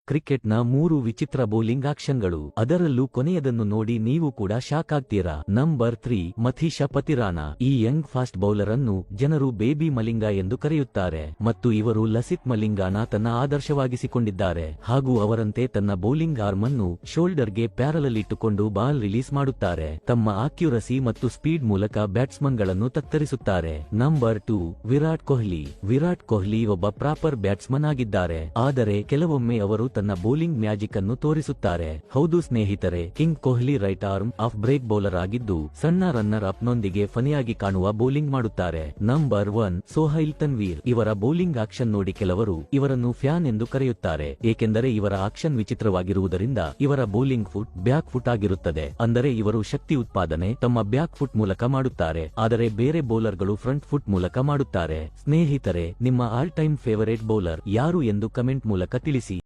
ಕ್ರಿಕೆಟ್ನ 3 ವಿಚಿತ್ರ ಬೌಲಿಂಗ್ ಆಕ್ಷನ್ಗಳು, ಅದರಲ್ಲೂ ಕೊನೆಯದನ್ನು ನೋಡಿ ನೀವು ಕೂಡ ಶಾಕ್ ಆಗ್ತೀರಾ. ನಂಬರ್ 3, ಮಥೀಶ ಪತಿರಾನ. ಈ ಯಂಗ್ ಫಾಸ್ಟ್ ಬೌಲರ್ ಅನ್ನು ಜನರು ಬೇಬಿ ಮಲಿಂಗ ಎಂದು ಕರೆಯುತ್ತಾರೆ ಮತ್ತು ಇವರು ಲಸಿತ್ ಮಲಿಂಗಾನ ತನ್ನ ಆದರ್ಶವಾಗಿಸಿಕೊಂಡಿದ್ದಾರೆ ಹಾಗೂ ಅವರಂತೆ ತನ್ನ ಬೌಲಿಂಗ್ ಆರ್ಮ್ ಅನ್ನು ಶೋಲ್ಡರ್ಗೆ ಪ್ಯಾರಲಲ್ ಇಟ್ಟುಕೊಂಡು ಬಾಲ್ ರಿಲೀಸ್ ಮಾಡುತ್ತಾರೆ. ತಮ್ಮ ಆಕ್ಯುರಸಿ ಮತ್ತು ಸ್ಪೀಡ್ ಮೂಲಕ ಬ್ಯಾಟ್ಸ್ಮನ್ಗಳನ್ನು ತತ್ತರಿಸುತ್ತಾರೆ. ನಂಬರ್ 2, ವಿರಾಟ್ ಕೊಹ್ಲಿ. ವಿರಾಟ್ ಕೊಹ್ಲಿ ಒಬ್ಬ ಪ್ರಾಪರ್ ಬ್ಯಾಟ್ಸ್ಮನ್ ಆಗಿದ್ದಾರೆ, ಆದರೆ ಕೆಲವೊಮ್ಮೆ ಅವರು ತನ್ನ ಬೌಲಿಂಗ್ ಮ್ಯಾಜಿಕ್ ಅನ್ನು ತೋರಿಸುತ್ತಾರೆ. ಹೌದು ಸ್ನೇಹಿತರೆ, king Kohli right arm off break bowler ಆಗಿದ್ದು ಸಣ್ಣ ರನ್ನರ್ ಅಪ್ ನೊಂದಿಗೆ ಫನಿಯಾಗಿ ಕಾಣುವ ಬೌಲಿಂಗ್ ಮಾಡುತ್ತಾರೆ. ನಂಬರ್ 1, ಸೋಹೈಲ್ ತನ್ವೀರ್. ಇವರ ಬೌಲಿಂಗ್ ಆಕ್ಷನ್ ನೋಡಿ ಕೆಲವರು ಇವರನ್ನು ಫ್ಯಾನ್ ಎಂದು ಕರೆಯುತ್ತಾರೆ, ಏಕೆಂದರೆ ಇವರ ಆಕ್ಷನ್ ವಿಚಿತ್ರವಾಗಿರುವುದರಿಂದ ಇವರ ಬೌಲಿಂಗ್ ಫುಟ್ ಬ್ಯಾಕ್ ಫುಟ್ ಆಗಿರುತ್ತದೆ. ಅಂದರೆ ಇವರು ಶಕ್ತಿ ಉತ್ಪಾದನೆ ತಮ್ಮ ಬ್ಯಾಕ್ ಫುಟ್ ಮೂಲಕ ಮಾಡುತ್ತಾರೆ, ಆದರೆ ಬೇರೆ ಬೌಲರ್ಗಳು ಫ್ರಂಟ್ ಫುಟ್ ಮೂಲಕ ಮಾಡುತ್ತಾರೆ. ಸ್ನೇಹಿತರೆ, ನಿಮ್ಮ ಆಲ್ ಟೈಮ್ ಫೇವರೇಟ್ ಬೌಲರ್ ಯಾರು ಎಂದು ಕಮೆಂಟ್ ಮೂಲಕ ತಿಳಿಸಿ.